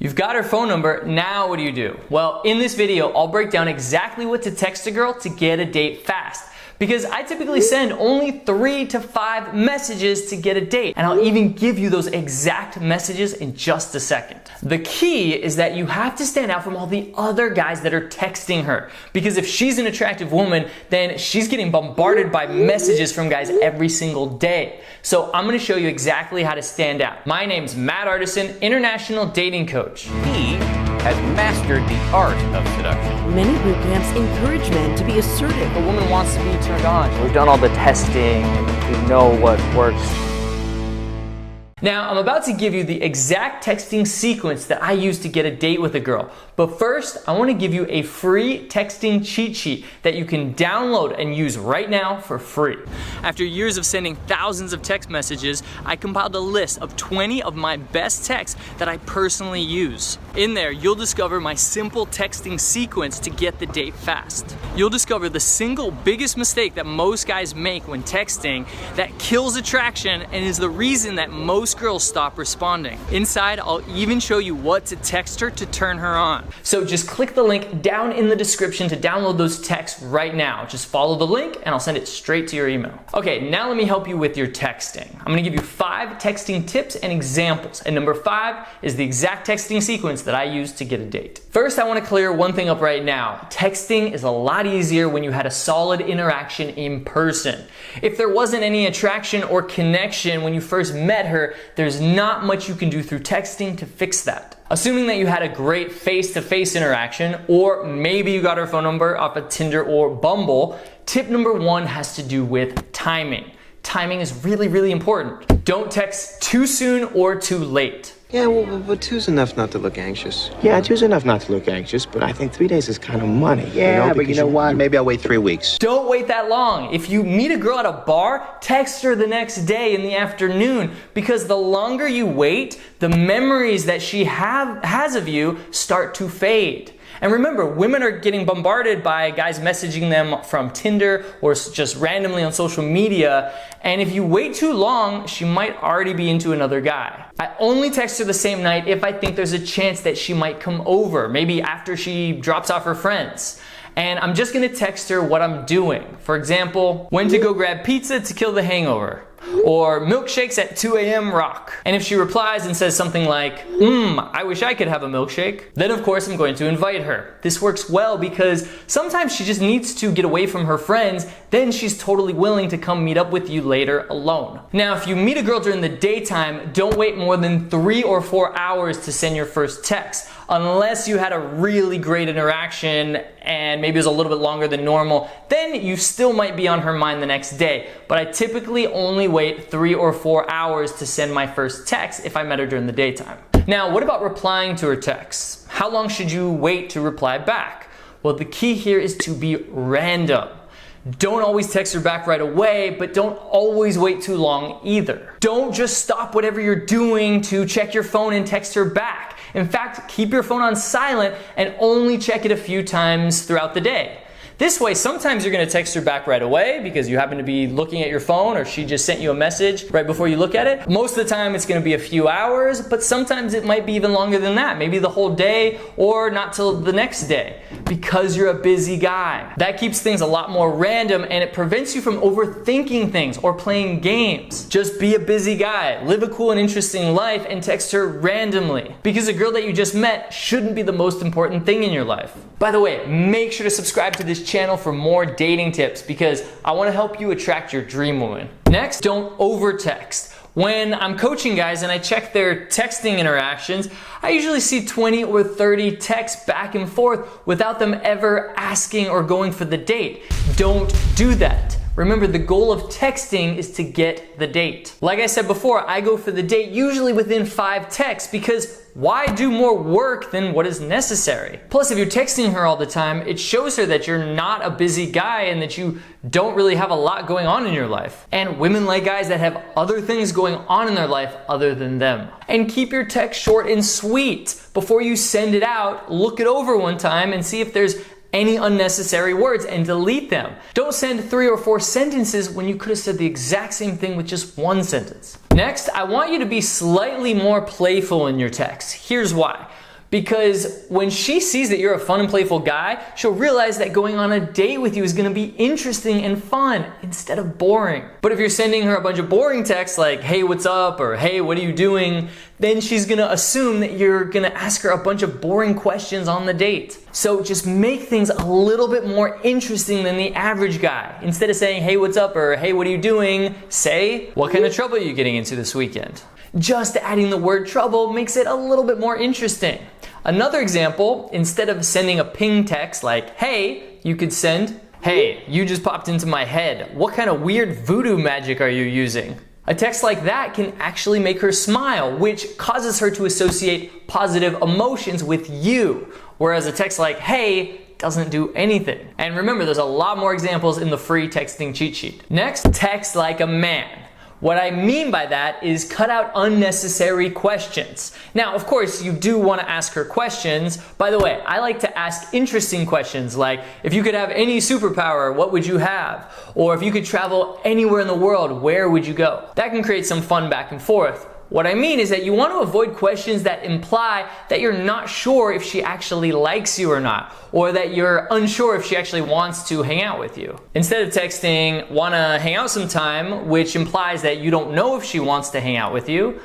You've got her phone number, now what do you do? Well, in this video, I'll break down exactly what to text a girl to get a date fast. Because I typically send only 3 to 5 messages to get a date, and I'll even give you those exact messages in just a second. The key is that you have to stand out from all the other guys that are texting her, because if she's an attractive woman, then she's getting bombarded by messages from guys every single day. So I'm gonna show you exactly how to stand out. My name's Matt Artisan, international dating coach. He has mastered the art of seduction. Many boot camps encourage men to be assertive. A woman wants to be turned on. We've done all the testing and we know what works. Now, I'm about to give you the exact texting sequence that I use to get a date with a girl. But first, I want to give you a free texting cheat sheet that you can download and use right now for free. After years of sending thousands of text messages, I compiled a list of 20 of my best texts that I personally use. In there, you'll discover my simple texting sequence to get the date fast. You'll discover the single biggest mistake that most guys make when texting that kills attraction and is the reason that most girls stop responding. Inside, I'll even show you what to text her to turn her on. So just click the link down in the description to download those texts right now. Just follow the link and I'll send it straight to your email. Okay, now let me help you with your texting. I'm gonna give you 5 texting tips and examples. And number 5 is the exact texting sequence that I use to get a date. First, I wanna clear one thing up right now. Texting is a lot easier when you had a solid interaction in person. If there wasn't any attraction or connection when you first met her, there's not much you can do through texting to fix that. Assuming that you had a great face-to-face interaction, or maybe you got her phone number off of Tinder or Bumble, tip number 1 has to do with timing. Timing is really, really important. Don't text too soon or too late. Yeah, well, but 2's enough not to look anxious. Yeah, 2's enough not to look anxious, but I think 3 days is kind of money. Yeah, but you know what? Maybe I'll wait 3 weeks. Don't wait that long. If you meet a girl at a bar, text her the next day in the afternoon, because the longer you wait, the memories that she has of you start to fade. And remember, women are getting bombarded by guys messaging them from Tinder or just randomly on social media. And if you wait too long, she might already be into another guy. I only text her the same night if I think there's a chance that she might come over, maybe after she drops off her friends. And I'm just gonna text her what I'm doing. For example, when to go grab pizza to kill the hangover. Or milkshakes at 2 a.m. rock. And if she replies and says something like, I wish I could have a milkshake, then of course I'm going to invite her. This works well because sometimes she just needs to get away from her friends, then she's totally willing to come meet up with you later alone. Now, if you meet a girl during the daytime, don't wait more than 3 or 4 hours to send your first text, unless you had a really great interaction and maybe it was a little bit longer than normal, then you still might be on her mind the next day. But I typically only wait 3 or 4 hours to send my first text if I met her during the daytime. Now, what about replying to her texts? How long should you wait to reply back? Well, the key here is to be random. Don't always text her back right away, but don't always wait too long either. Don't just stop whatever you're doing to check your phone and text her back. In fact, keep your phone on silent and only check it a few times throughout the day. This way, sometimes you're gonna text her back right away because you happen to be looking at your phone or she just sent you a message right before you look at it. Most of the time it's gonna be a few hours, but sometimes it might be even longer than that, maybe the whole day or not till the next day because you're a busy guy. That keeps things a lot more random and it prevents you from overthinking things or playing games. Just be a busy guy, live a cool and interesting life and text her randomly because a girl that you just met shouldn't be the most important thing in your life. By the way, make sure to subscribe to this channel for more dating tips because I want to help you attract your dream woman. Next, don't over text. When I'm coaching guys and I check their texting interactions, I usually see 20 or 30 texts back and forth without them ever asking or going for the date. Don't do that. Remember, the goal of texting is to get the date. Like I said before, I go for the date usually within 5 texts because why do more work than what is necessary? Plus, if you're texting her all the time, it shows her that you're not a busy guy and that you don't really have a lot going on in your life. And women like guys that have other things going on in their life other than them. And keep your text short and sweet. Before you send it out, look it over one time and see if there's any unnecessary words and delete them. Don't send 3 or 4 sentences when you could have said the exact same thing with just 1 sentence. Next, I want you to be slightly more playful in your text. Here's why. Because when she sees that you're a fun and playful guy, she'll realize that going on a date with you is gonna be interesting and fun instead of boring. But if you're sending her a bunch of boring texts like, hey, what's up? Or hey, what are you doing? Then she's gonna assume that you're gonna ask her a bunch of boring questions on the date. So just make things a little bit more interesting than the average guy. Instead of saying, hey, what's up? Or hey, what are you doing? Say, what kind of trouble are you getting into this weekend? Just adding the word trouble makes it a little bit more interesting. Another example, instead of sending a ping text like, hey, you could send, hey, you just popped into my head. What kind of weird voodoo magic are you using? A text like that can actually make her smile, which causes her to associate positive emotions with you. Whereas a text like, hey, doesn't do anything. And remember, there's a lot more examples in the free texting cheat sheet. Next, text like a man. What I mean by that is cut out unnecessary questions. Now, of course, you do want to ask her questions. By the way, I like to ask interesting questions like, if you could have any superpower, what would you have? Or if you could travel anywhere in the world, where would you go? That can create some fun back and forth. What I mean is that you want to avoid questions that imply that you're not sure if she actually likes you or not, or that you're unsure if she actually wants to hang out with you. Instead of texting, wanna hang out sometime, which implies that you don't know if she wants to hang out with you,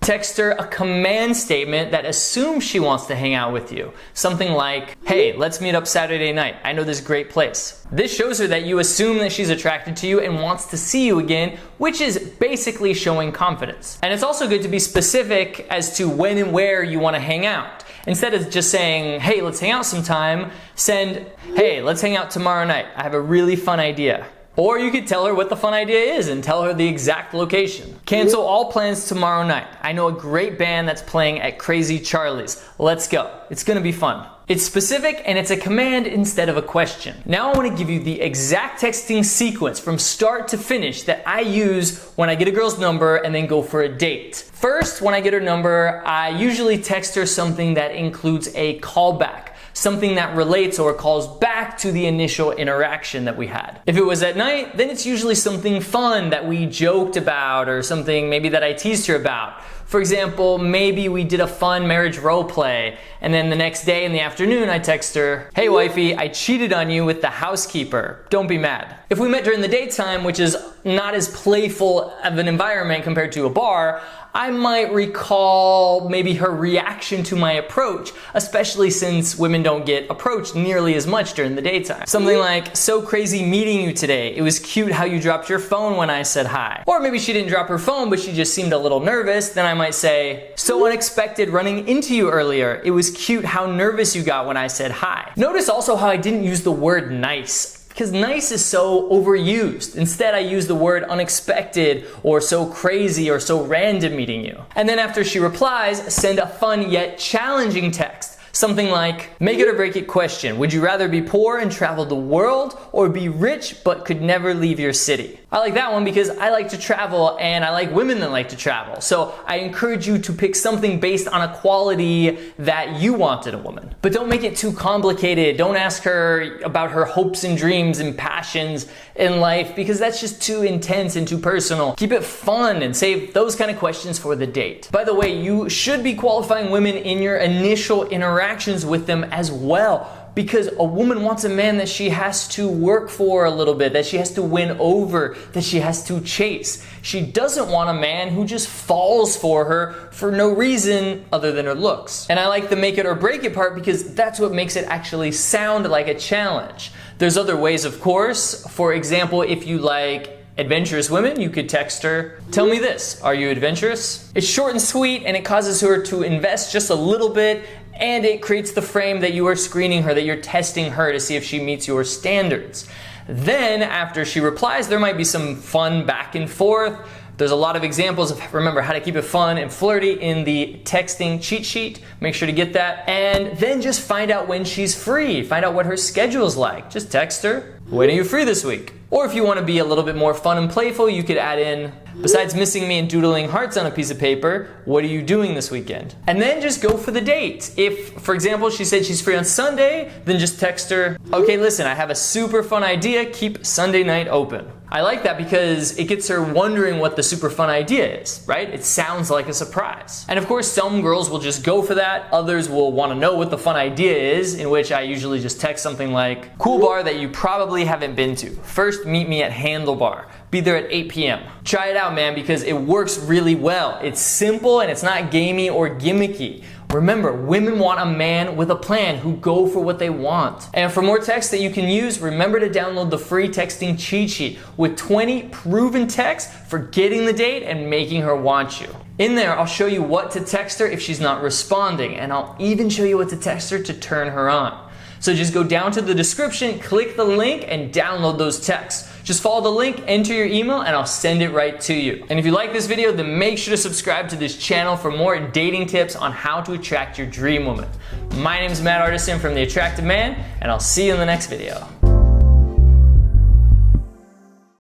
text her a command statement that assumes she wants to hang out with you. Something like, hey, let's meet up Saturday night. I know this great place. This shows her that you assume that she's attracted to you and wants to see you again, which is basically showing confidence. And it's also good to be specific as to when and where you want to hang out. Instead of just saying, hey, let's hang out sometime, send, hey, let's hang out tomorrow night. I have a really fun idea. Or you could tell her what the fun idea is and tell her the exact location. Cancel all plans tomorrow night. I know a great band that's playing at Crazy Charlie's. Let's go. It's gonna be fun. It's specific and it's a command instead of a question. Now I want to give you the exact texting sequence from start to finish that I use when I get a girl's number and then go for a date. First, when I get her number, I usually text her something that includes a callback. Something that relates or calls back to the initial interaction that we had. If it was at night, then it's usually something fun that we joked about or something maybe that I teased her about. For example, maybe we did a fun marriage role play, and then the next day in the afternoon I text her, hey wifey, I cheated on you with the housekeeper. Don't be mad. If we met during the daytime, which is not as playful of an environment compared to a bar, I might recall maybe her reaction to my approach, especially since women don't get approached nearly as much during the daytime. Something like, so crazy meeting you today. It was cute how you dropped your phone when I said hi. Or maybe she didn't drop her phone, but she just seemed a little nervous. Then I might say, so unexpected running into you earlier. It was cute how nervous you got when I said hi. Notice also how I didn't use the word nice, because nice is so overused. Instead, I use the word unexpected or so crazy or so random meeting you. And then after she replies, send a fun yet challenging text. Something like, make it or break it question. Would you rather be poor and travel the world or be rich but could never leave your city? I like that one because I like to travel and I like women that like to travel. So I encourage you to pick something based on a quality that you want in a woman. But don't make it too complicated. Don't ask her about her hopes and dreams and passions in life because that's just too intense and too personal. Keep it fun and save those kind of questions for the date. By the way, you should be qualifying women in your initial interactions with them as well, because a woman wants a man that she has to work for a little bit, that she has to win over, that she has to chase. She doesn't want a man who just falls for her for no reason other than her looks. And I like the make it or break it part because that's what makes it actually sound like a challenge. There's other ways, of course. For example, if you like adventurous women, you could text her, tell me this, are you adventurous? It's short and sweet and it causes her to invest just a little bit, and it creates the frame that you are screening her, that you're testing her to see if she meets your standards. Then after she replies, there might be some fun back and forth. There's a lot of examples of, remember, how to keep it fun and flirty in the texting cheat sheet. Make sure to get that. And then just find out when she's free. Find out what her schedule's like. Just text her, when are you free this week? Or if you want to be a little bit more fun and playful, you could add in, besides missing me and doodling hearts on a piece of paper, what are you doing this weekend? And then just go for the date. If, for example, she said she's free on Sunday, then just text her, okay, listen, I have a super fun idea, keep Sunday night open. I like that because it gets her wondering what the super fun idea is, right? It sounds like a surprise. And of course, some girls will just go for that. Others will want to know what the fun idea is, in which I usually just text something like, cool bar that you probably haven't been to. First, meet me at Handlebar. Be there at 8 p.m. Try it out, man, because it works really well. It's simple and it's not gamey or gimmicky. Remember, women want a man with a plan who go for what they want. And for more texts that you can use, remember to download the free texting cheat sheet with 20 proven texts for getting the date and making her want you. In there, I'll show you what to text her if she's not responding, and I'll even show you what to text her to turn her on. So just go down to the description, click the link, and download those texts. Just follow the link, enter your email, and I'll send it right to you. And if you like this video, then make sure to subscribe to this channel for more dating tips on how to attract your dream woman. My name is Matt Artisan from The Attractive Man, and I'll see you in the next video.